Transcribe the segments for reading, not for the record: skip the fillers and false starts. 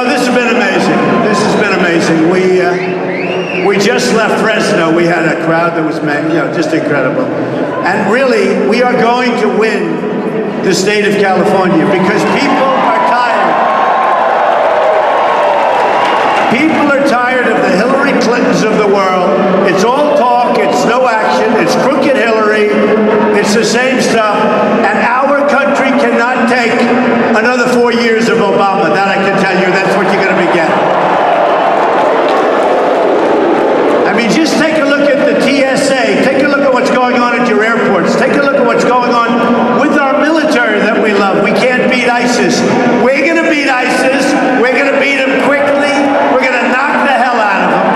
this has been amazing. This has been amazing. We just left Fresno. We had a crowd that was, just incredible. And really, we are going to win the state of California because people are tired. People are tired of the Hillary Clintons of the world. It's all talk, it's no action, it's crooked Hillary, it's the same stuff, and our country cannot take another 4 years of Obama. That I can tell you, that's what you're going to be getting. I mean, just take a look at the TSA, take a look at what's going on at your airports, take a look at what's going on with our military that we love. We can't beat ISIS. We're going to beat ISIS. We're going to beat them quickly. We're going to knock the hell out of them.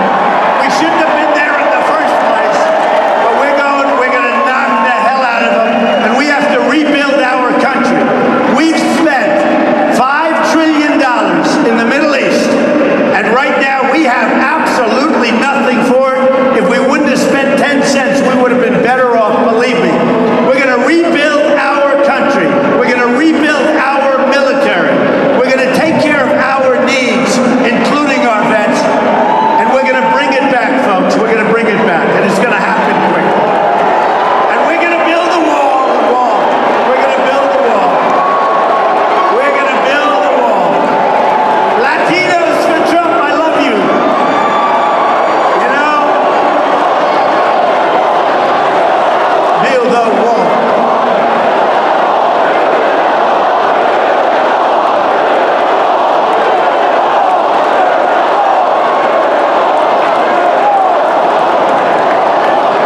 We shouldn't have been there in the first place, but we're going to knock the hell out of them, and we have to rebuild our country. We've spent $5 trillion in the Middle East, and right now we have absolutely nothing for it. If we wouldn't have spent 10 cents, we would have been better off, believe me. We're going to rebuild our country. We're going to rebuild our military. We're going to take care of our needs, including our vets, and we're going to bring it back, folks. We're going to bring it back, and it's going to happen quick. And we're going to build a wall. We're going to build a wall. We're going to build a wall. Latinos for Trump, I love you. You know? Build a wall.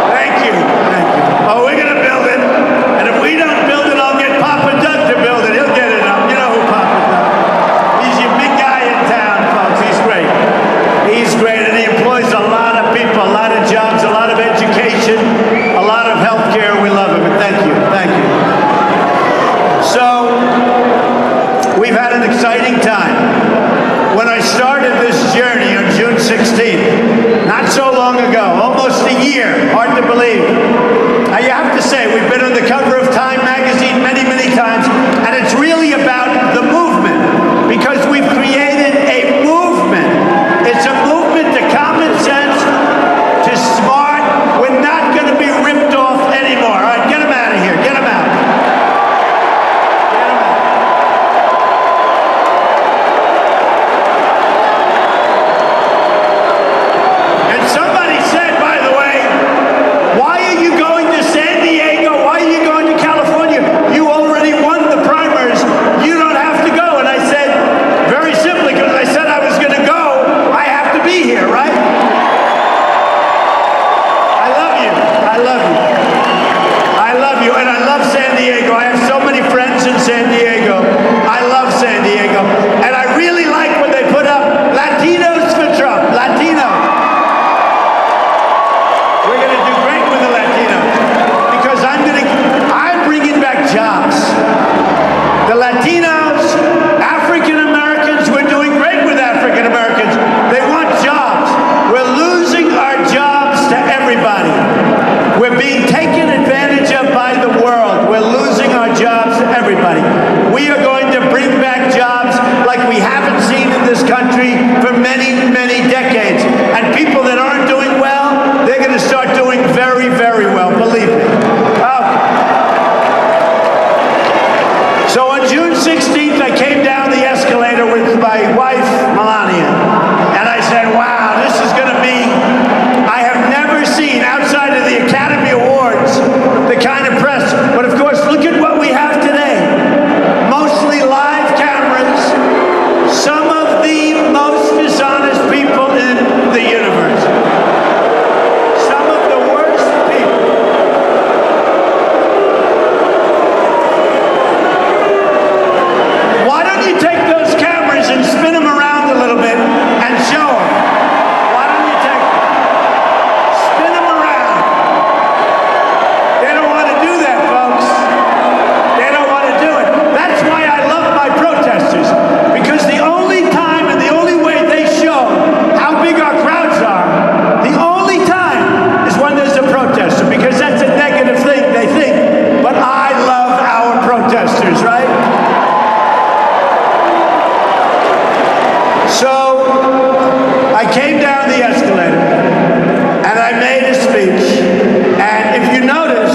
Thank you. Oh, we're going to build it. And if we don't build it, I'll get Papa Doug to build it. He'll get it up. You know who Papa Doug is. He's your big guy in town, folks. He's great. He's great, and he employs a lot of people, a lot of jobs, a lot of education, a lot of health care. We love him, and thank you. Thank you. So, we've had an exciting time. When I started this journey on June 16th, not so long ago, almost a year, hard to believe. Now you have to say, we've been on the cover of Time magazine many, many times, and it's really about the movement, because we've created a movement. It's a movement to common sense, to smart. We're not going to be ripped off anymore. All right, get them out of here. Get them out. Get them out. And somebody said, by the way, why are you going to San Diego? Why are you going to California? You already won the primaries. You don't have to go. And I said, very simply, because I said I was going to go, I have to be here, right? I love you. I love you. I love you. And I love San Diego. I have so many friends in San Diego. I love San Diego. And I really like when they put up Latinos for Trump. Latino. We're going to do great with the Latinos because I'm bringing back jobs. The Latinos, African Americans, we're doing great with African Americans. They want jobs. We're losing our jobs to everybody. We're being taken advantage of by the world. We're losing our jobs to everybody. We are going to bring back jobs speech, and if you notice,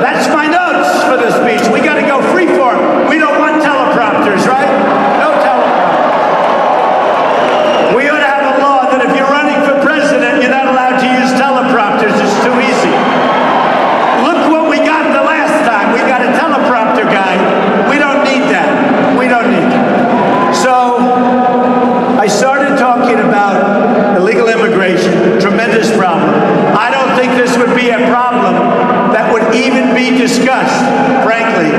that's my notes for the speech. We got to go freeform. We don't want teleprompters, right? No teleprompters. We ought to have a law that if you're running for president, you're not allowed to use teleprompters. It's too easy. Look what we got the last time. We got a teleprompter guy. We don't need that. We don't need that. So I started talking about illegal immigration, tremendous problem. I don't think this would be a problem that would even be discussed, frankly,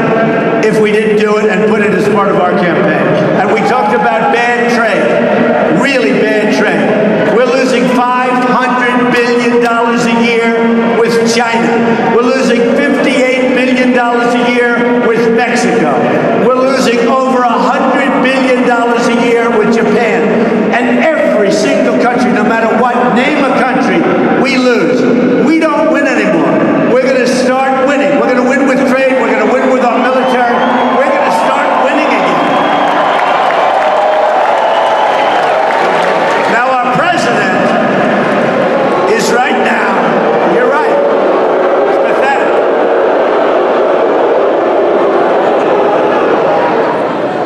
if we didn't do it and put it as part of our campaign. And we talked about bad trade, really bad trade. We're losing $500 billion a year with China. We're losing $58 billion a year with Mexico. We're losing over $100 billion a year with Japan. And every single country, no matter what, name a country, we lose. We don't win anymore. We're going to start winning. We're going to win with trade. We're going to win with our military. We're going to start winning again. Now, our president is right now, you're right, it's pathetic.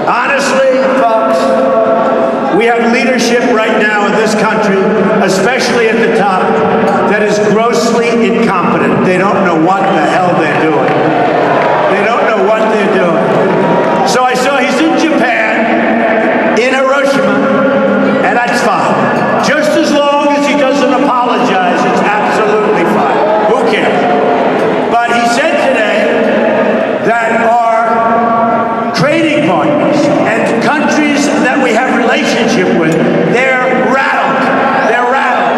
Honestly, folks, we have leadership right now in this country, especially at the top, that is grossly incompetent. They don't know what the hell they're doing. They don't know what they're doing. So I saw he's in Japan, in Hiroshima, and that's fine. Just as long as he doesn't apologize, it's absolutely fine. Who cares? But he said today that our trading partners and countries that we have relationship with, they're rattled. They're rattled.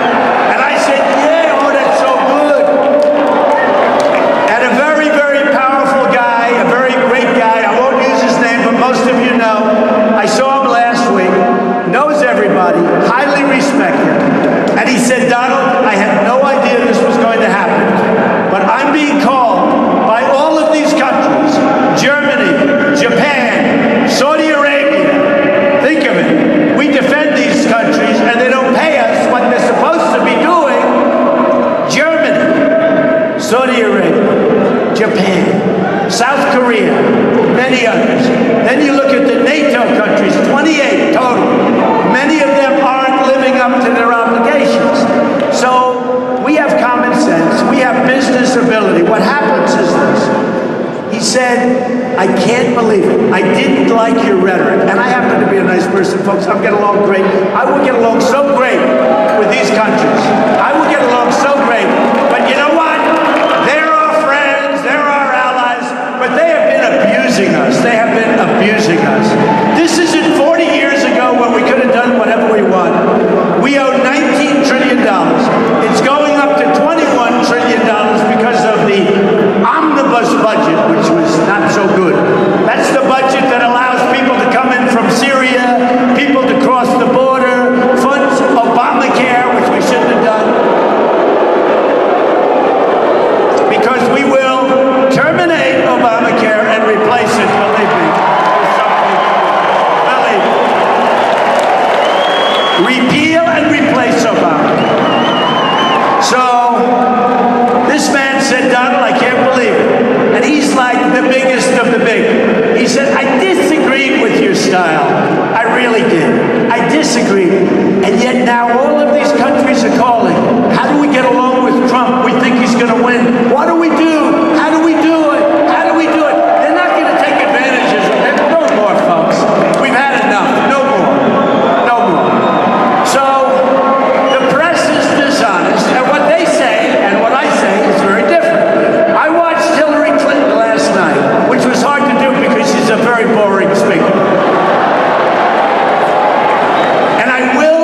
And I said, yeah, oh, that's so good. And a very, very powerful guy, a very great guy, I won't use his name, but most of you know, I saw him last week, knows everybody, highly respected. And he said, Donald, I had no idea this was going to happen, but I'm being called by all of these countries, Germany, Japan, Saudi Arabia. Think of it. We defend these countries and they don't pay us what they're supposed to be doing. Germany, Saudi Arabia, Japan, South Korea, many others. Then you look at the NATO countries, 28 total. Many of them aren't living up to their obligations. So we have common sense. We have business ability. What happens is this. He said, I can't believe it. I didn't like your rhetoric. And I happen to be a nice person, folks. I'm getting along great. I will get along so great with these countries. I will get along so great. But you know what? They're our friends. They're our allies. But they have been abusing us. They have been abusing us. This isn't 40 years ago when we could have done whatever we want. We owe $19 trillion. It's going up to $21 trillion because of the omnibus budget, which was not so good. That's the budget that allows people to come in from Syria, people to cross the border, funds Obamacare, which we shouldn't have done. Because we will terminate Obamacare and replace it, believe me, with something. Believe me. Repeal and replace Obamacare. So, this man said, Donald, I can't believe it. And he's like the biggest of the big. He said, I disagreed with your style. I really did. I disagreed. And yet now all of these countries are calling. How do we get along with Trump? We think he's going to win. What do we do? How do we do it? How do we do it? They're not going to take advantages of it. No more, folks. We've had enough. No more. No more. So, the press is dishonest. And what they say and what I say is very different. I watched Hillary Clinton last night, which was hard to do because she's a very boring speaker. And I will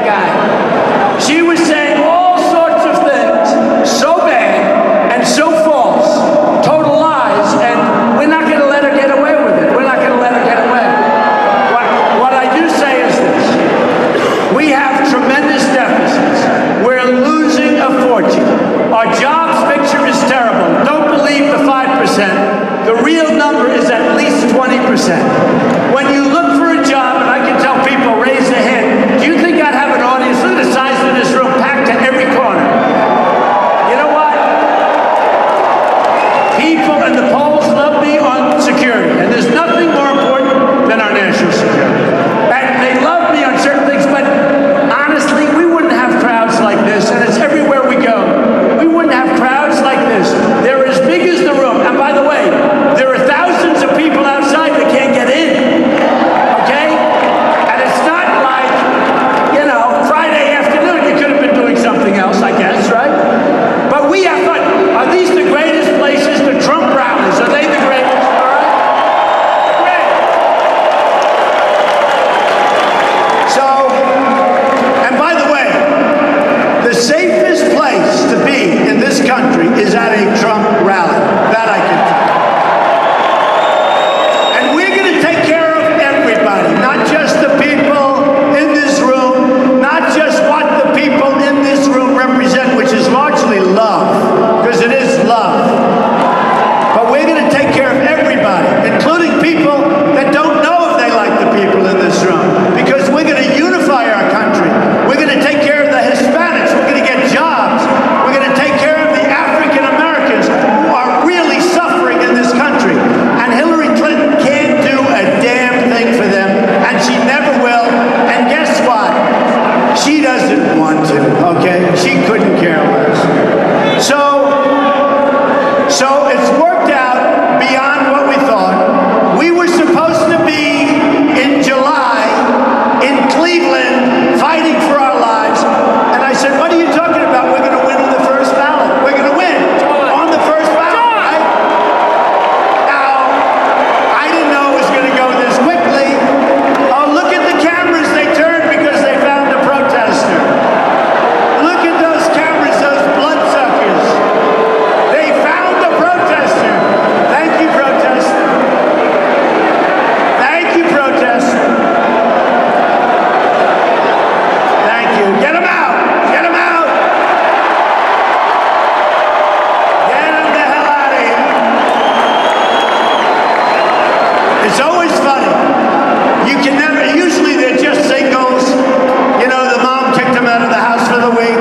guy. She was saying all sorts of things, so bad and so false, total lies, and we're not going to let her get away with it. We're not going to let her get away. What I do say is this. We have tremendous deficits. We're losing a fortune. Our jobs picture is terrible. Don't believe the 5%. The real number is at least 20%. When you look for a job, and I can tell people, raise their hand, do you think I'd have an audience? Look at the size of this room, packed to every corner. You know what? People and the polls love me on security, and there's nothing more important than our national security. And they love me on certain things, but honestly, we wouldn't have crowds like this, and it's everywhere we go. We wouldn't have crowds like this. They're as big as the room. And by the way, there are thousands of people outside that can't get in. Okay? And it's not like, Friday afternoon, you could have been doing something else, I guess, right? But we have fun. Are these the greatest places? The Trump rallies, are they the greatest? All right? Great. So, and by the way, the safest place to be in this country is at a Trump rally. That I can tell you. And we're going to take care of everybody, not just the people in this room, not just what the people in this room represent, which is largely love, because it is love. But we're going to take care of everybody, including people that don't know if they like the people in this room, because we're going to unify our country. We're going to take care of the Hispanics. We're going to get jobs. We're going to take care of the African Americans who are really suffering in this country. And Hillary Clinton can't do a damn thing for them, and she never will. And guess what? She doesn't want to, okay? She couldn't care less. So it's worked out beyond what we thought. We were supposed to be in July in Cleveland fighting for our lives. And I said, what are you talking about? We're going to win in the first ballot. We're going to win on the first ballot, right? Now, I didn't know it was going to go this quickly. Oh, look at the cameras they turned because they found a protester. Look at those cameras, those bloodsuckers. They found a protester. Thank you, protester. Thank you, protester. Thank you. Get them out. Get them out. Get them the hell out of here. It's always funny. You can never, usually they're just singles. The mom kicked them out of the house for the week.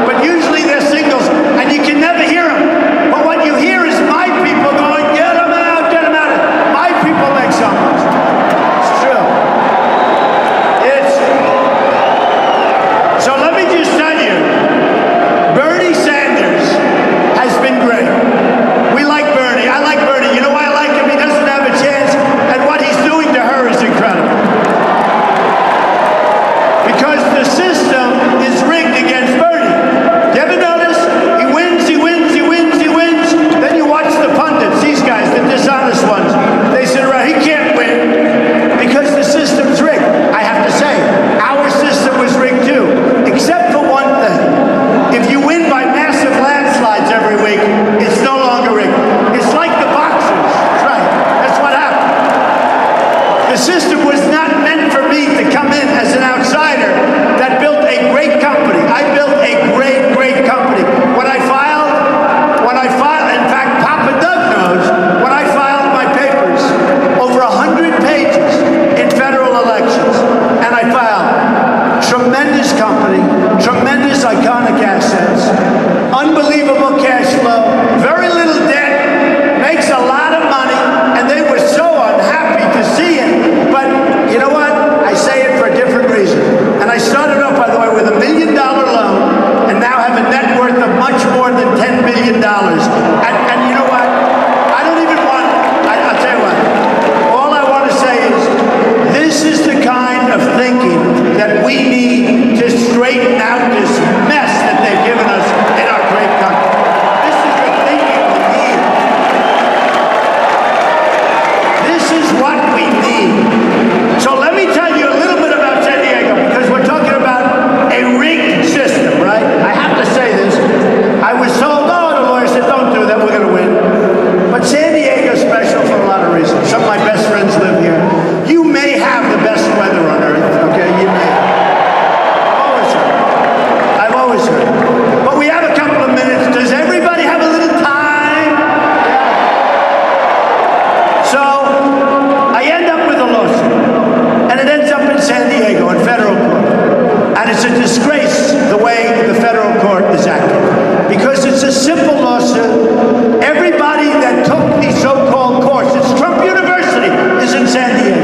But usually they're singles, and you can never hear them. But what you hear is my people going, get them out, get them out. My people make songs. It's true. So let me just tell you, Bernie Sanders has been great. We like Bernie. I like Bernie. You know why I like him? He doesn't have a chance, and what he's doing to her is incredible. Because the system is rigged against Bernie. You ever notice? He wins, he wins, he wins, he wins. Then you watch the pundits, these guys, the dishonest ones. They sit around, he can't win because the system's rigged. I have to say, our system was rigged too, except for one thing. If you win by massive landslides every week, it's no longer rigged. It's like the boxers. That's right. That's what happened. The system was not meant for me to come in as an outsider that built a great company. I built a great, great company. When I filed, in fact, Papa Doug knows, when I filed my papers, over 100 pages in federal elections, and I filed tremendous company, tremendous iconic assets, unbelievable cash flow, very little debt, makes a lot of money, and they were so unhappy to see it. But you know what? I say it for a different reason. And I started off, by the way, with $1 million loan, and now have a net worth of much more than $10 billion. And you know what? I don't even want, I'll tell you what, all I want to say is, this is the kind of thinking that we need to straighten out this mess that they've given us in our great country. This is the thinking we need. This is what we need. So let me tell you a little bit about San Diego, because we're talking about And it's a disgrace the way the federal court is acting. Because it's a simple lawsuit. Everybody that took these so-called courses, Trump University is in San Diego.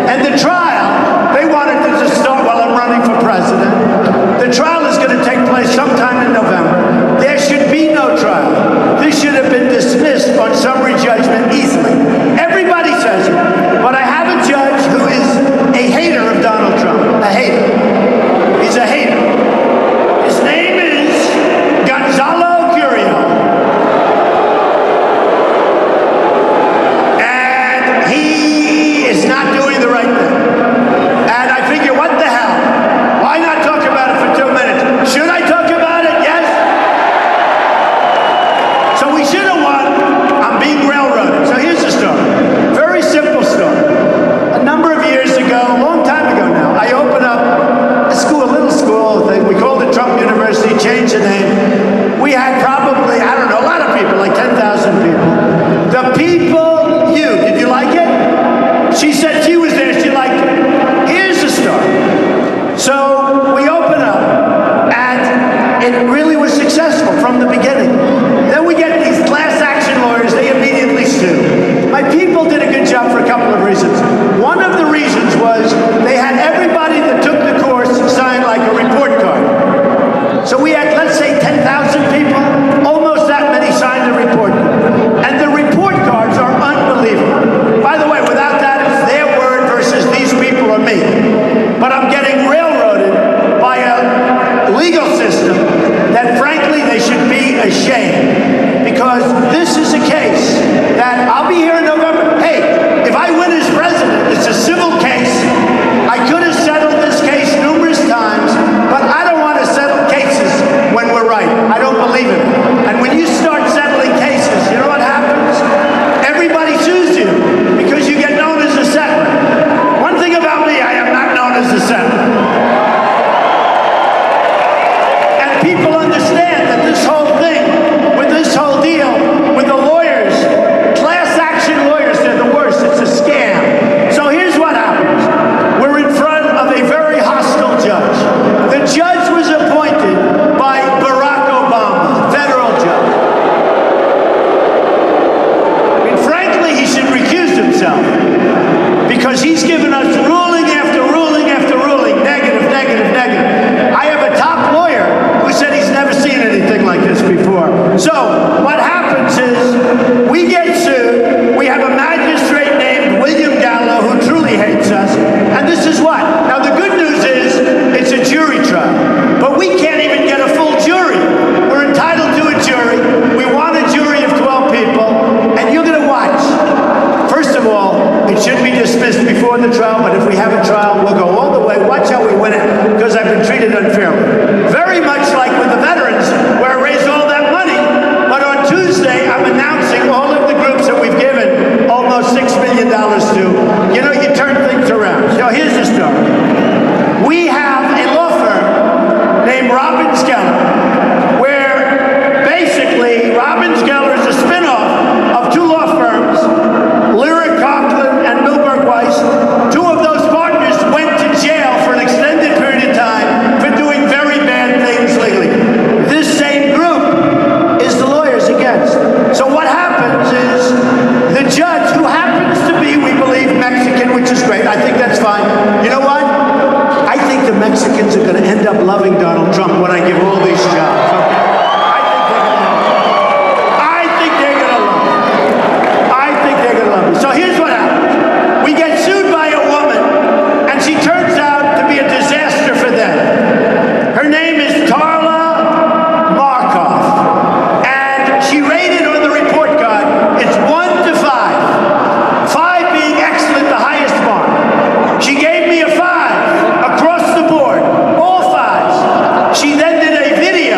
And the trial, they wanted to just start while I'm running for president. The trial is going to take place sometime in November. There should be no trial. This should have been dismissed on summary judgment easily. Everybody says it. But I have a judge who is a hater of Donald Trump. A hater. He's a hater. His name is Gonzalo Curio. And he is not doing the right thing. And I figure, what the hell? Why not talk about it for 2 minutes? Should I talk about it? Yes? So we should have won. I'm being railroaded. So here's the story. Very simple story. A number of years ago, a long time ago now, I opened up a school, a little school thing. We called it Trump University, changed the name. We had probably, I don't know, a lot of people, like 10,000 people. The people, did you like it? She said she was there, she liked it. Here's the story. So we opened up, and it really was successful from the beginning. Then we get these class action lawyers, they immediately sue. My people did a good job for a couple of reasons. One of the reasons was they had everybody that took the course sign like a report card. So we had, let's say, 10,000 people, almost that many signed the report card. And the report cards are unbelievable. By the way, without that, it's their word versus these people or me. But I'm getting railroaded by a legal system that, frankly, they should be ashamed. Because this is a case that I'll be here in November. Hey, if I win as president, it's a civil case. I could have settled this case numerous times, but I don't want to settle cases when we're right. I don't believe in it. And when you start settling cases, you know what happens? Everybody sues you because you get known as a settler. One thing about me, I am not known as a settler. And people understand that this whole thing, with this whole deal, with the lawyers, class action lawyers, they're the worst. It's a scam. So here's what happens. We're in front of a very hostile judge. The judge was appointed by Barack Obama, federal judge. I mean, frankly, he should recuse himself because he's given us ruling after ruling after ruling, negative, negative, negative. I have a top lawyer who said he's never seen anything like this before. So what happens is we get sued. We have a magistrate named William Gallo who truly hates us. And this is what? Now the good news is it's a jury trial. But we can't even get a full jury. We're entitled to a jury. We want a jury of 12 people. And you're going to watch. First of all, it should be dismissed before the trial. But if we have a trial, we'll go all the way. Watch how we win it because I've been treated unfairly. Very much like with the veterans where I raised all that money. But on Tuesday, I'm announcing all of the groups that we've given almost $6 million to. You know, you turn things around. So here's the story. We have a law firm named Robbins Geller, where basically Robbins Geller is a spinoff of two law firms, Lyric Conklin and Milberg Weiss. Two of those partners went to jail for an extended period of time for doing very bad things legally. This same group is the lawyers against. So what happens is the judge, who happens to be, we believe, Mexican, which is great. I think that's fine. You know what? I think the Mexicans are going to end up loving Donald Trump when I give all these jobs. Okay? I think they're going to love him. I think they're going to love him. So here's what happens. We get sued by a woman, and she turns out to be a disaster for them. Her name is Tarla Markov, and she rated on the report card, it's 1 to 5. 5 being excellent, the highest mark. She gave me a 5 across the board, all 5s. She then did a video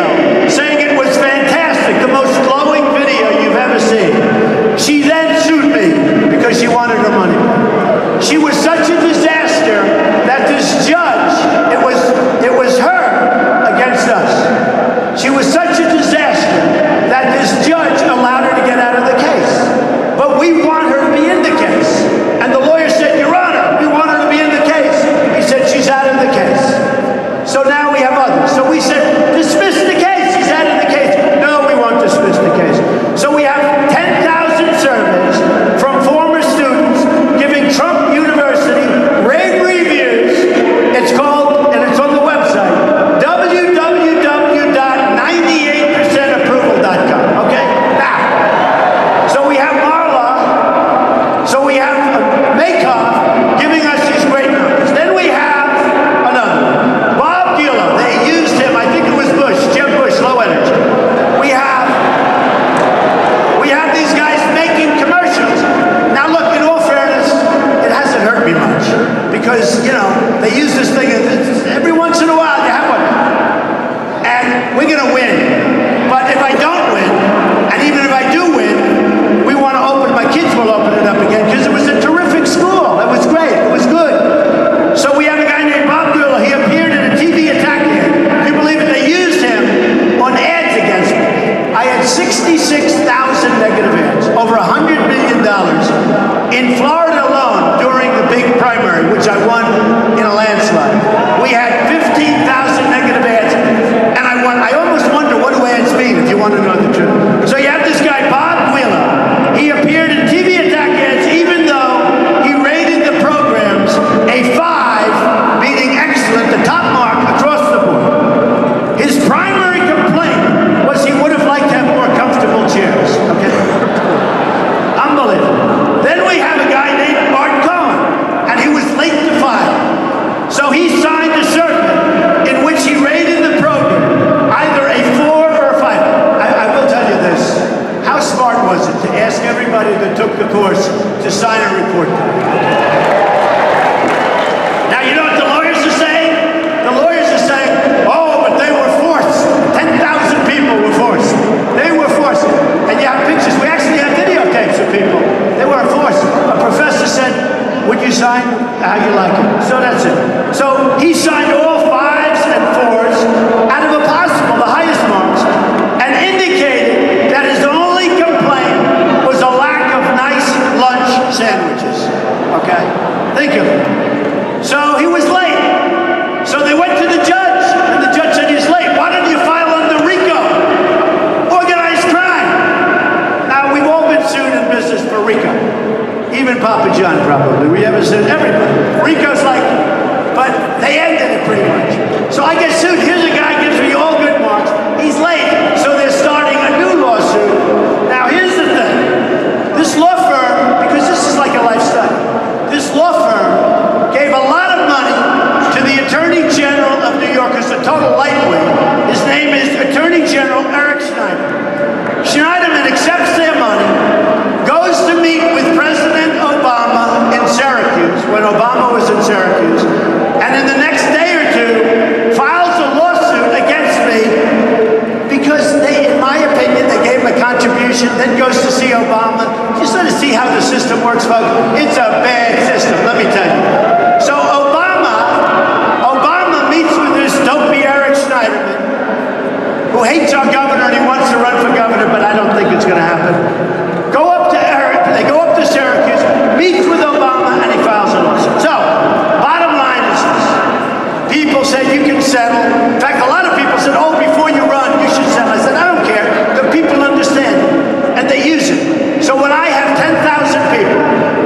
you can settle. In fact, a lot of people said, oh, before you run, you should settle. I said, I don't care. The people understand it, and they use it. So when I have 10,000 people,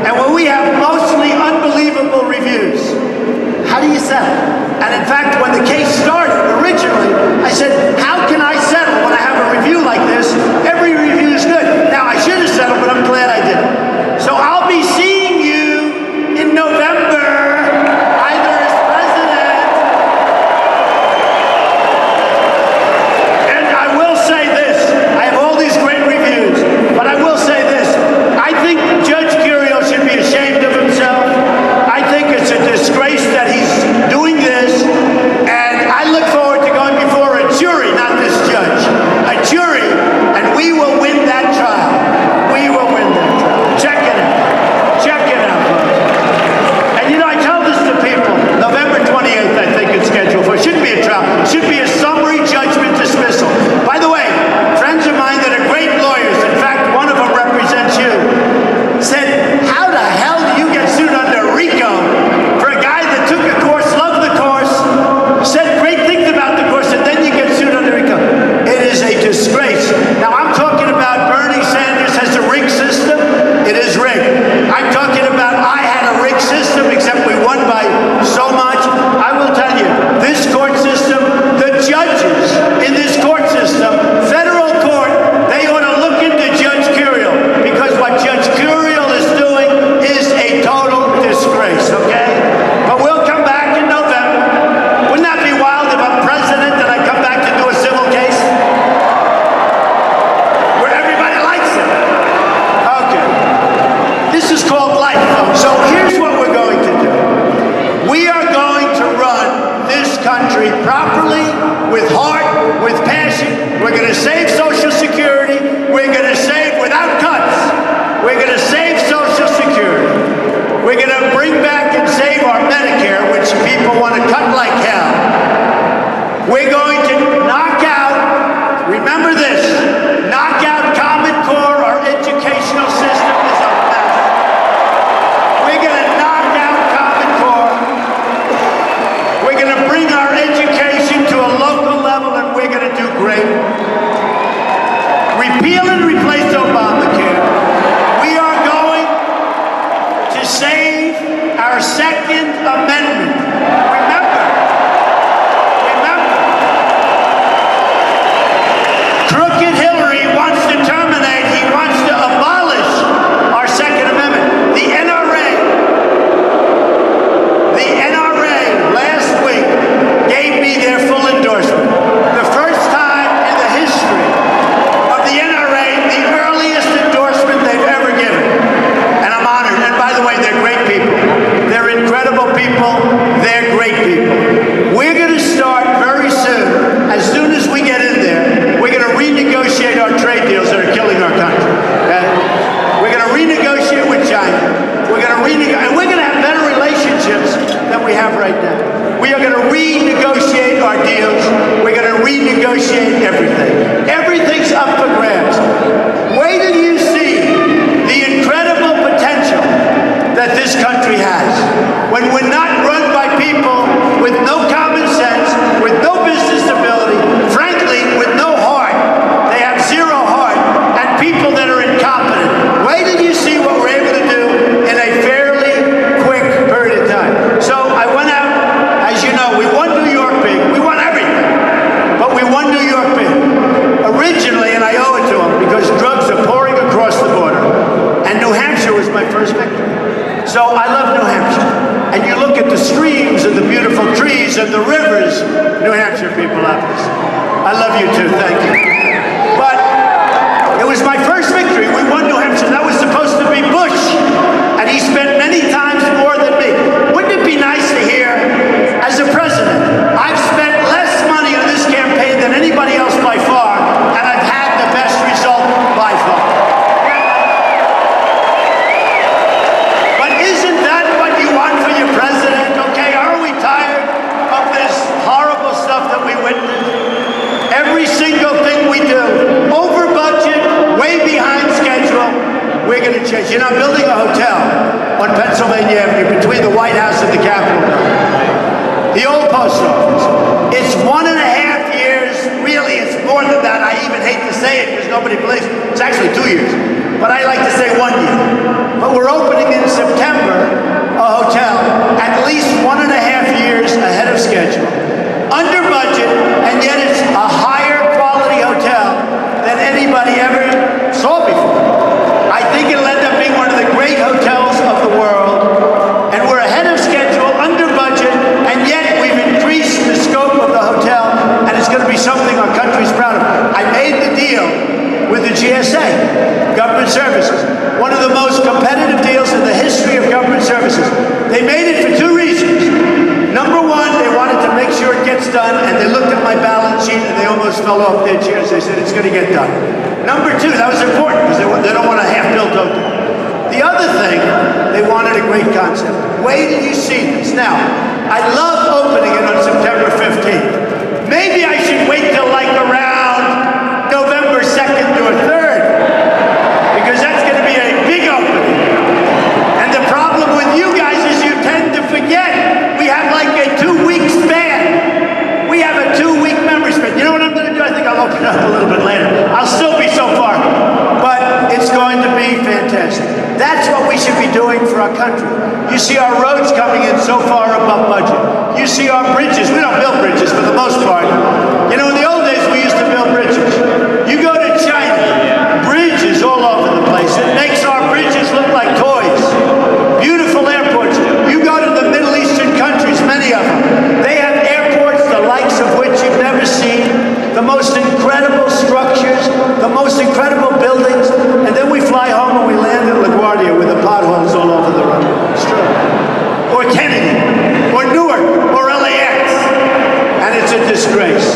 and when we have mostly unbelievable reviews, how do you settle? And in fact, when the case started originally, I said, how can I settle when I have a review like this? Every review is good. Now, I should have settled, but I'm glad I didn't. So I'll be seeing you in November, either as president, and I will say this, I have all these great reviews, but I will say this, I think Judge Curiel should be ashamed of himself. I think it's a disgrace that he's doing this, and I look forward to going before a jury, not this judge, a jury, and we will win that trial. We will win that trial. Check it out. Check it out, folks. And you know, I tell this to people, November 28th, I think it's scheduled for. It shouldn't be a trial. It should be a summary judgment dismissal. By the way, friends of mine that are great lawyers, in fact, one of them represents you, said, how the hell do you get sued under RICO for a guy that took a course, loved the course, said great things about the course, and then you get sued under RICO? It is a disgrace. Now, I'm talking about Bernie Sanders has a rigged system. It is rigged. I'm talking about I had a rigged system, except we won by so much. I will tell you, this court system, the judges in this court system, federal court, they ought to look into Judge Curiel, because what Judge Curiel is doing is a total disgrace, okay? But we'll come back in November. Wouldn't that be wild if I'm president and I come back to do a civil case? Where everybody likes it. Okay. This is called life, folks. So here's what we're going to do. We are going to run this country properly, with heart, with passion. We're going to save Social Security. We're going to save without cuts. We're going to save Social Security. We're going to bring back and save our Medicare, which people want to cut like hell. We're going to knock out, remember this, knock out Common Core. Our educational system is a mess. We're going to knock out Common Core. We're going to bring our education to a local level, and we're going to do great. Repeal and replace Obamacare. We are going to save our Second Amendment. Remember, Crooked Hillary wants to terminate, he wants to abolish our Second Amendment. The NRA last week gave me their full endorsement. The first time in the history of the NRA, the earliest endorsement they've ever given. And I'm honored. And by the way, they're great people. They're incredible people. They're great people. We're going to start very soon as we get in there, we're going to renegotiate our trade deals that are killing our country. Okay? We're going to renegotiate with China. We're going to and we're going to have better relationships than we have right now. We are going to renegotiate our deals. We're going to renegotiate everything. Everything's up for grabs. Wait till you see the incredible potential that this country has. When we're not run by people with no common sense, with no business ability, frankly, with no heart. They have zero heart, and people that are incompetent. Wait till you see what we're able to do in a fairly quick period of time. So I went out, as you know, we won New York big. We won everything, but we won New York big. Originally, and I owe it to them, because drugs are pouring across the border, and New Hampshire was my first victory. So I love New Hampshire. And you look at the streams and the beautiful trees and the rivers, New Hampshire people love this. I love you too, thank you. But it was my first victory. We won New Hampshire. That was supposed to be Bush, and he spent many times more than me. Wouldn't it be nice to hear, as a president, I've spent less money on this campaign than anybody else by far, and I've had the best result by far. But isn't that what you want for your president? Okay, are we tired of this horrible stuff that we witnessed? Every single thing we do, over budget, way behind schedule, we're going to change. You know, I'm building a hotel on Pennsylvania Avenue between the White House and the Capitol building. The old post office. nobody believes. It's actually 2 years. But I like to say 1 year. But we're opening in September a hotel at least 1.5 years ahead of schedule, under budget, and yet it's a higher quality hotel than anybody ever saw before. I think it'll end up being one of the great hotels of the world, and we're ahead of schedule, under budget, and yet we've increased the scope of the hotel, and it's going to be something our country's proud of. I made the deal with the GSA, Government Services, one of the most competitive deals in the history of government services. They made it for 2 reasons. Number one, they wanted to make sure it gets done, and they looked at my balance sheet and they almost fell off their chairs. They said, it's going to get done. Number two, that was important because they don't want a half-built hotel. The other thing, they wanted a great concept. Wait till you see this. Now, I love opening it on September 15th. Maybe I should wait till like around November 2nd or 3rd, because that's going to be a big opening. And the problem with you guys is you tend to forget. We have like a 2-week span. We have a 2-week memory span. You know what I'm going to do? I think I'll open it up a little bit later. I'll still be so far, but it's going to be fantastic. That's what we should be doing for our country. You see our roads coming in so far above budget. You see our bridges. We don't build bridges for the most part. You know, in the old days, we used to build bridges. You go to China, bridges all over the place. It makes our bridges look like toys. Beautiful airports. You go to the Middle Eastern countries, many of them. They have airports the likes of which you've never seen. The most incredible structures, the most incredible buildings. And then we fly home and we land at LaGuardia with the potholes all over the road. It's true. Or Kennedy, or Newark, or LAX. And it's a disgrace.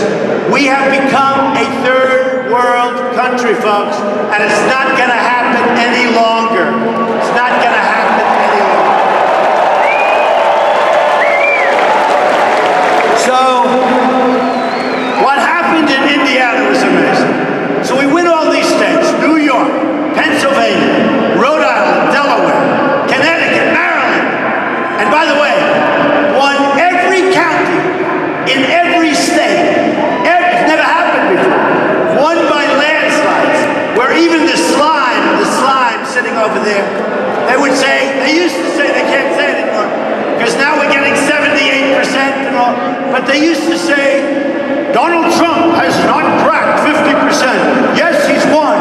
We have become a third world country, folks, and it's not going to happen any longer. It's not going to happen any longer. So, what happened in Indiana was amazing. So we win all these states: New York, Pennsylvania, Rhode Island, Delaware, Connecticut, Maryland. And by the way, won every county in every state. It's never happened before. Won by landslides, where even the slime sitting over there, they used to say, they can't say it anymore, because now we're getting 78% and all, but they used to say, Donald Trump has not cracked 50%. Yes, he's won,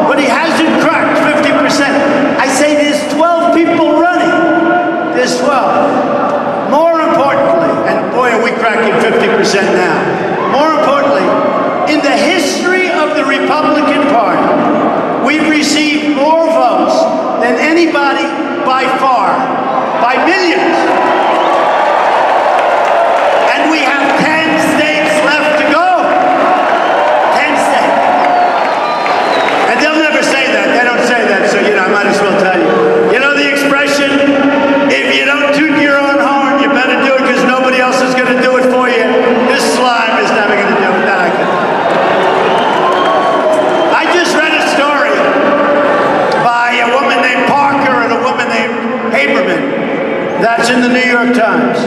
but he hasn't cracked 50%. I say there's 12 people running. There's 12. More importantly, and boy, are we cracking 50% now. More importantly, in the history of the Republican Party, we've received more votes than anybody by far, by millions. And we have 10 states left to go. 10 states. And they'll never say that. They don't say that, so I might as well tell you. You know the expression, if you don't toot your own horn, you better do it because nobody else is going to do it for you. This slime is never going to do it. No, I just read a story by a woman named Parker and a woman named Haberman. That's in the New York Times.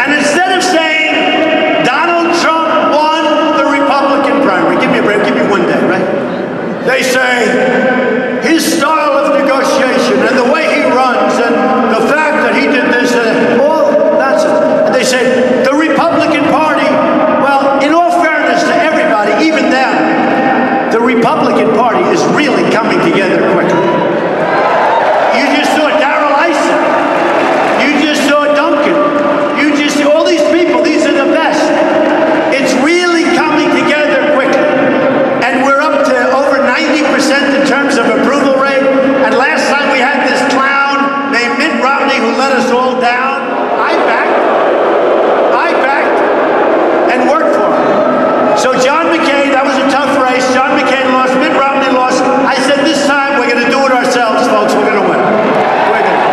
And instead of saying Donald Trump won the Republican primary, give me a break, give me 1 day, right? They say his style of negotiation and the way he runs and the fact that he did this and that, all that's it. And they say the Republican Party, well, in all fairness to everybody, even them, the Republican Party is really coming together quickly. You just saw Darrell Issa. You just saw Duncan. You just see all these people. These are the best. It's really coming together quickly. And we're up to over 90% in terms of approval rate. And last time we had this clown named Mitt Romney who let us all down. I backed and worked for him. So John McCain, that was a tough race. John McCain lost. Mitt Romney lost. I said this time we're going to do it ourselves, folks. We're going to win. We're going to.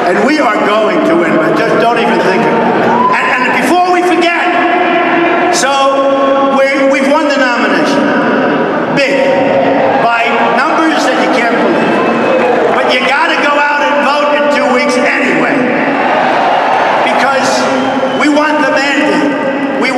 And we are going to win, but just don't even think of it. And before we forget, so we've won the nomination. Big. By numbers that you can't believe. But you got to go out and vote in 2 weeks anyway. Because we want the mandate. We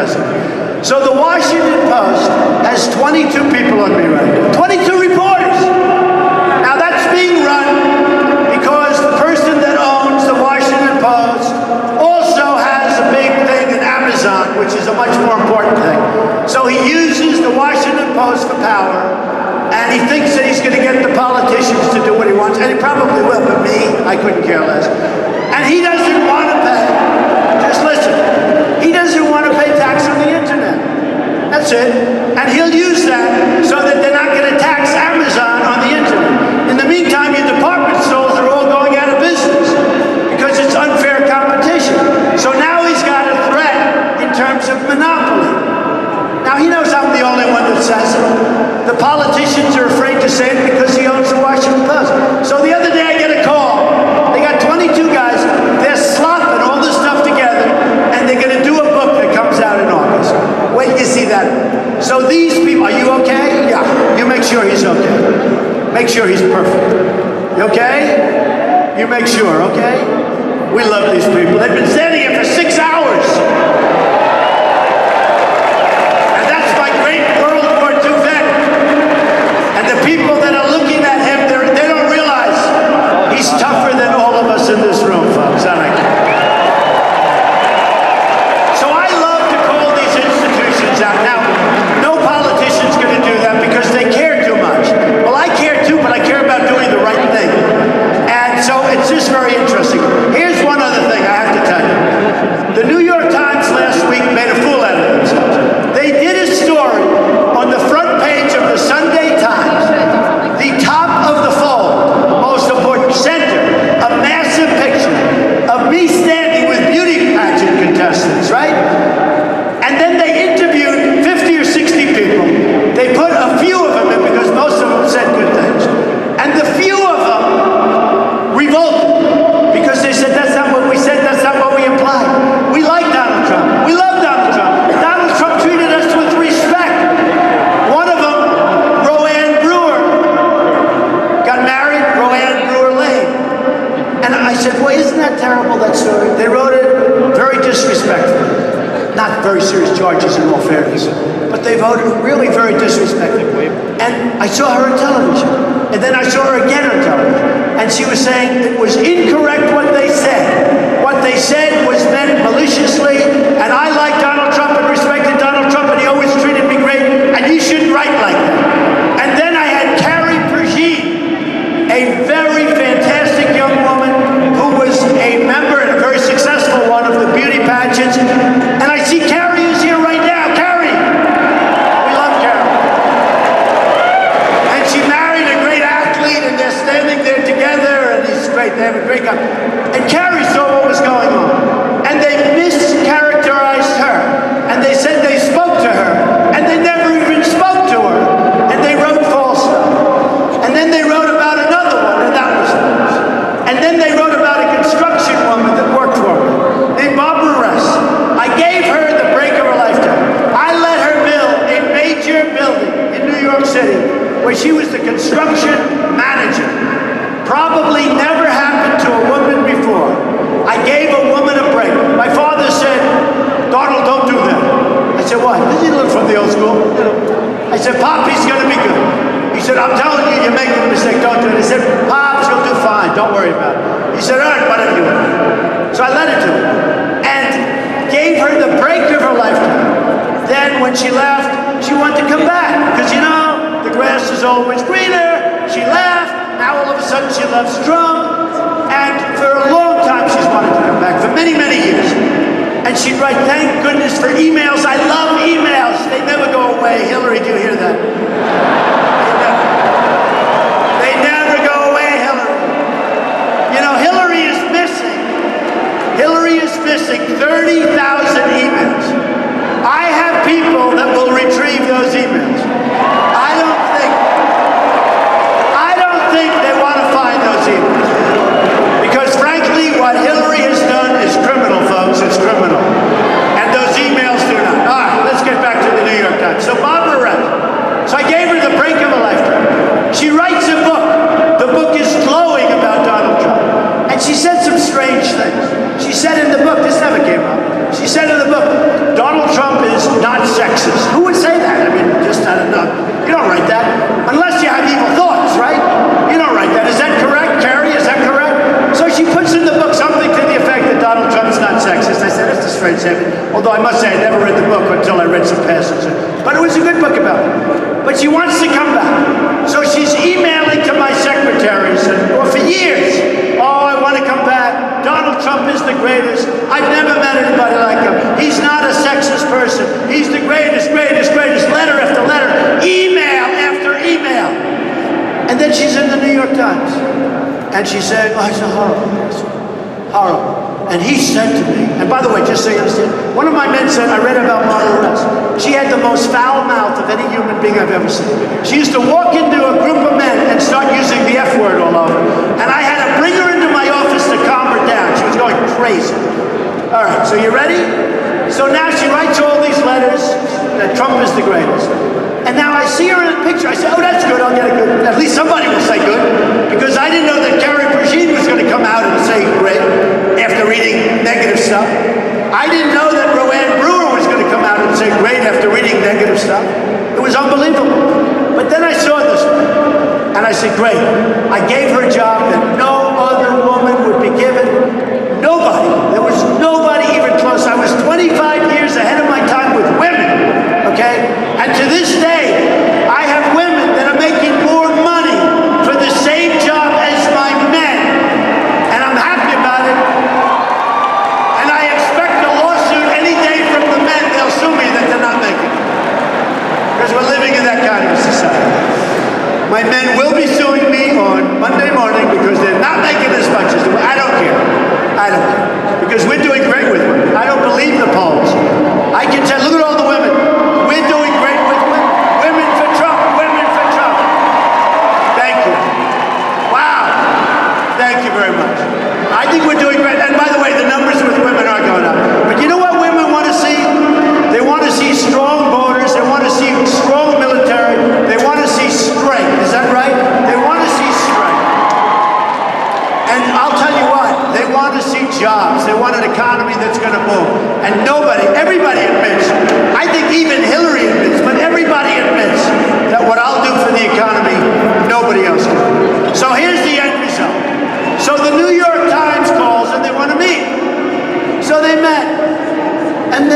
president. So the Washington Post has 22 people on me right now. 22 reporters. Now that's being run because the person that owns the Washington Post also has a big thing in Amazon, which is a much more important thing. So he uses the Washington Post for power, and he thinks that he's going to get the politicians to do what he wants, and he probably will, but me, I couldn't care less. And he doesn't want to pay, just listen, he doesn't want to pay tax on the internet. That's it. And he'll use that so that they're not going to tax Amazon on the internet. In the meantime, your department stores are all going out of business because it's unfair competition. So now he's got a threat in terms of monopoly. Now he knows I'm the only one that says it. The politicians are afraid to say it because he owns the Washington Post. So the other day I get a call. They got 22 guys. They're slopping all this stuff together, and they're going to do a book that comes out in August. Wait till you see that. So these people, are you okay? Yeah. You make sure he's okay. Make sure he's perfect. You okay? You make sure, okay? We love these people. They've been standing here for 6 hours. People that are looking at him, they don't realize he's tougher than all of us in this room, folks. I like it. So I love to call these institutions out. Now, no politician's going to do that because they care too much. Well, I care too, but I care about doing the right thing. And so it's just very interesting. Here's one other thing I have to tell you. The New York Times last week made a fool out of themselves. They did a story on the front page of the Sunday Times. The top of the fold, most important center, a massive picture of me standing with beauty pageant contestants, right? And then they interviewed 50 or 60 people. They put a few of them in because most of them said good things. And the few of them revolted because they said, that's not what we said, that's not what we implied. We like Donald Trump. We love Donald Trump. Donald Trump treated us with respect. One of them, and I said, well, isn't that terrible, that story? They wrote it very disrespectful. Not very serious charges in all fairness, but they voted really very disrespectful. And I saw her on television, and then I saw her again on television, and she was saying it was incorrect what they said. What they said was meant maliciously, and I like Donald Trump and respected Donald Trump, and he always treated me great, and you shouldn't write like that. And then I had Carrie Pergine, a very fantastic young woman who was a member and a very successful one of the beauty pageants. And I see Carrie is here right now. Carrie! We love Carrie. And she married a great athlete, and they're standing there together, and he's great. They have a great guy. And Carrie saw what was going on. And they mischaracterized her. And they said they spoke to her. And they never even spoke to her. And they wrote false stuff. And then they wrote about another one, and that was false. And then they wrote about a construction woman that worked for me, named Barbara Ress. I gave her the break of her lifetime. I let her build a major building in New York City where she was the construction manager. Probably never happened to a woman before. I gave a woman a break. My father said, Donald, don't do that. I said, why? Because he lived from the old school. I said, Pop, he's going to be good. He said, I'm telling you, you're making a mistake, don't do it. I said, Pops, you'll do fine, don't worry about it. He said, all right, whatever you want. So I let her do it. And gave her the break of her lifetime. Then when she left, she wanted to come back. Because, you know, the grass is always greener. She left. Now all of a sudden she loves Trump. And for a long time she's wanted to come back, for many, many years. And she'd write, thank goodness for emails. I love emails. They never go away. Hillary, do you hear that? They never go away, Hillary. You know, Hillary is missing 30,000 emails. I have people that will retrieve those emails. I don't think they want to find those emails. Because frankly, what Hillary has done is criminal, folks. It's criminal. And those emails do not. All right, let's get back to the New York Times. So Barbara Ress. So I gave her the break of a lifetime. She writes a book. The book is glowing about Donald Trump. And she said some strange things. She said in the book, this never came up. She said in the book, sexist. Who would say that? I mean, just, I don't know. You don't write that. Unless you have evil thoughts, right? You don't write that. Is that correct, Carrie? Is that correct? So she puts in the book something to the effect that Donald Trump's not sexist. I said, that's a strange statement. Although I must say, I never read the book until I read some passages. But it was a good book about it. But she wants to come back. So she's emailing to my secretaries for years. Oh, I want to come back. Donald Trump is the greatest. I've never met anybody like him. He's not a sexist person. He's the greatest, greatest, greatest. Letter after letter. Email after email. And then she's in the New York Times. And she said, oh, it's a horrible person. Horrible. And he said to me, and by the way, just so you understand, one of my men said, I read about Marla Ress. She had the most foul mouth of any human being I've ever seen. She used to walk into a group of men and start using the F word all over. And I had to bring her into my office to calm her down. She was going crazy. All right, so you ready? So now she writes all these letters that Trump is the greatest. And now I see her in a picture. I say, oh, that's good. I'll get a good. At least somebody will say good. Because I didn't know that Carrie Prejean was going to come out and say great after reading negative stuff. I didn't know that Roanne Brewer was going to come out and say great after reading negative stuff. It was unbelievable. But then I saw this one. And I said, great. I gave her a job that no other woman would be given. Nobody. There was nobody even close. I was 25 years ahead of my time with women. Okay? And to this day, I have women that are making more money for the same job as my men. And I'm happy about it. And I expect a lawsuit any day from the men. They'll sue me that they're not making it. Because we're living in that kind of a society. My men will be suing me on Monday morning because they're not making as much as I don't care. I don't care. Because we're doing great with women. I don't believe the polls. I can tell, look at all the women. We're doing great with women. Women for Trump. Women for Trump. Thank you. Wow. Thank you very much. I think we're doing great. And by the way, the numbers with women are going up. But you know what women want to see? They want to see strong borders. They want to see strong military. They want to see strength. Is that right? They want to see strength. And I'll tell you what. They want to see jobs. They want an economy that's going to move. And everybody admits, I think even Hillary admits, but everybody admits that what I'll do for the economy, nobody else can. So here's the end result. So the New York Times calls and they want to meet. So they met. And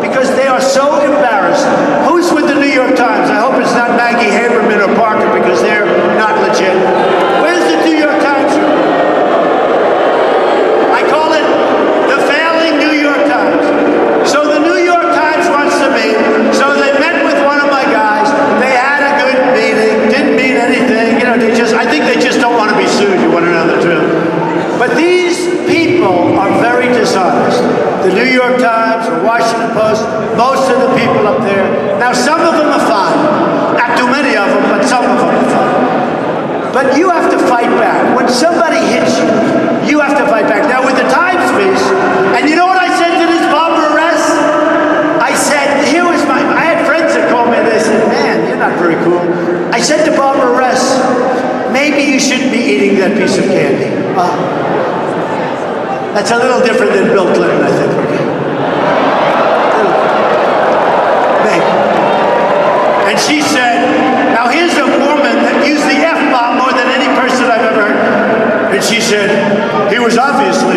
because they are so embarrassed. Who's with the New York Times? I hope it's not Maggie Haberman or Parker because they're not legit. Where's the New York Times? I call it the failing New York Times. So the New York Times wants to meet. So they met with one of my guys. They had a good meeting. Didn't mean anything. You know, I think they just don't want to be sued. You want to know the truth. But these people are very dishonest. The New York Times, the Washington Post, most of the people up there. Now, some of them are fine. Not too many of them, but some of them are fine. But you have to fight back. When somebody hits you, you have to fight back. Now, with the Times piece, and you know what I said to this Barbara Ress? I said, I had friends that called me and they said, man, you're not very cool. I said to Barbara Ress, maybe you shouldn't be eating that piece of candy. That's a little different than Bill Clinton, I think. Maybe. And she said, now here's a woman that used the F-bomb more than any person I've ever heard. And she said, he was obviously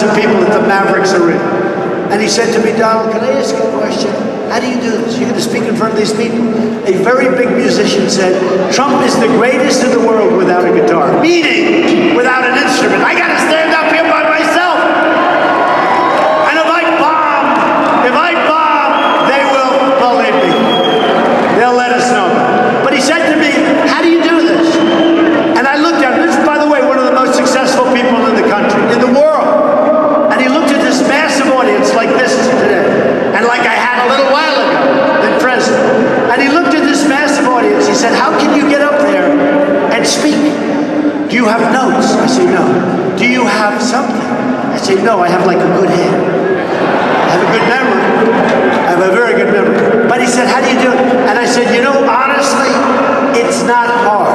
20,000 people at the Mavericks Arena. And he said to me, Donald, can I ask you a question? How do you do this? You're going to speak in front of these people. A very big musician said, Trump is the greatest in the world without a guitar. Meaning, without an instrument. I got to stand up here by myself. And if I bomb, they will believe me. They'll let us know. But he said to me, how do you do this? And I looked at him. This is, by the way, one of the most successful people in the country, in the world. And he looked at this massive audience like this today. And like I had a little while ago, the president. And he looked at this massive audience. He said, how can you get up there and speak? Do you have notes? I say, no. Do you have something? I say, no, I have like a good head. I have a good memory. I have a very good memory. But he said, how do you do it? And I said, you know, honestly, it's not hard.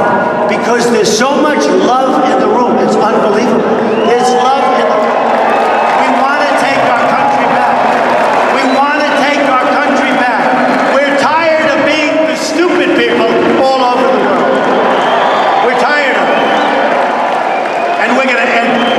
Because there's so much love in the room. It's unbelievable. There's love in the room. We want to take our country back. We want to take our country back. We're tired of being the stupid people all over the world. We're tired of it. And we're going to end it.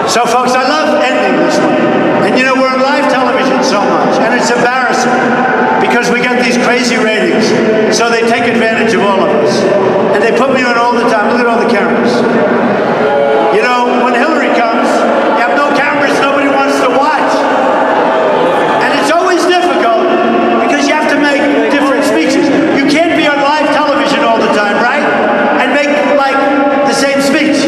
So, folks, I love ending this way. And, you know, we're on live television so much, and it's embarrassing because we get these crazy ratings. So they take advantage of all of us. And they put me on all the time. Look at all the cameras. You know, when Hillary comes, you have no cameras, nobody wants to watch. And it's always difficult because you have to make different speeches. You can't be on live television all the time, right? And make, like, the same speech.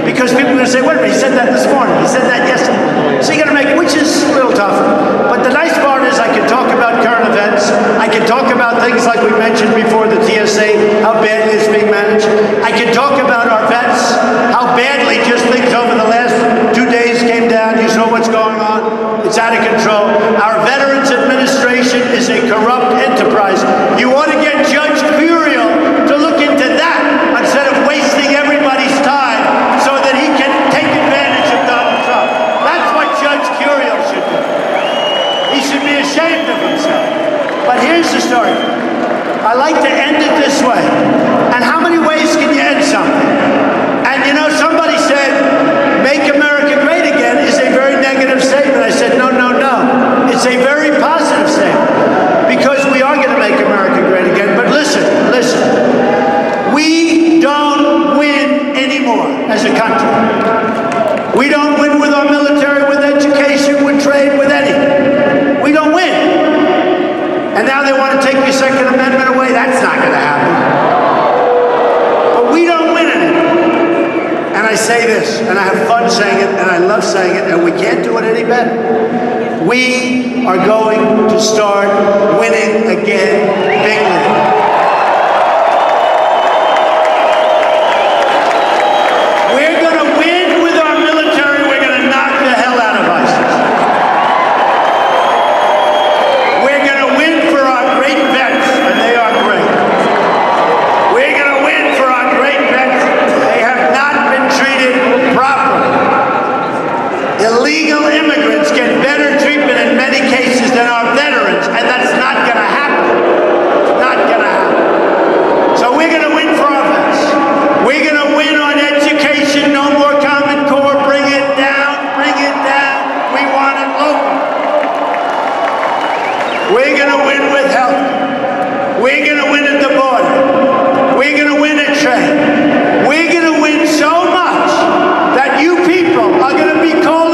Because people are going to say, wait a minute, he said that this morning, he said that yesterday. So you got to make it, which is a little tougher. But the nice part is I can talk about current events. I can talk about things like we mentioned before, the TSA, how badly it's being managed. I can talk about our vets, how badly just things over the last 2 days came down. You know what's going on. It's out of control. Our Veterans Administration is a corrupt enterprise. You ought to get Judge Curiel to look into that instead of wasting everybody's time so that he can take advantage of Donald Trump. That's what Judge Curiel should do. He should be ashamed of himself. But here's the story. I like to end it this way. And how many ways can you end something? And you know, somebody said, make America great again is a very negative statement. I said, no, no, no. It's a very positive statement. Because we are going to make America great again. But listen, listen. We don't win anymore as a country. We don't win with our military, with education, with trade, with anything. We don't win. And now they want to take your Second Amendment away. That's not going to happen. But we don't win anymore. And I say this, and I have fun saying it, and I love saying it, and we can't do it any better. We are going to start winning again bigly. Illegal immigrants get better treatment in many cases than our veterans, and that's not going to happen. It's not going to happen. So we're going to win for our vets. We're going to win on education. No more Common Core. Bring it down. Bring it down. We want it local. We're going to win with health. We're going to win at the border. We're going to win at trade. We're going to win so much that you people are going to be called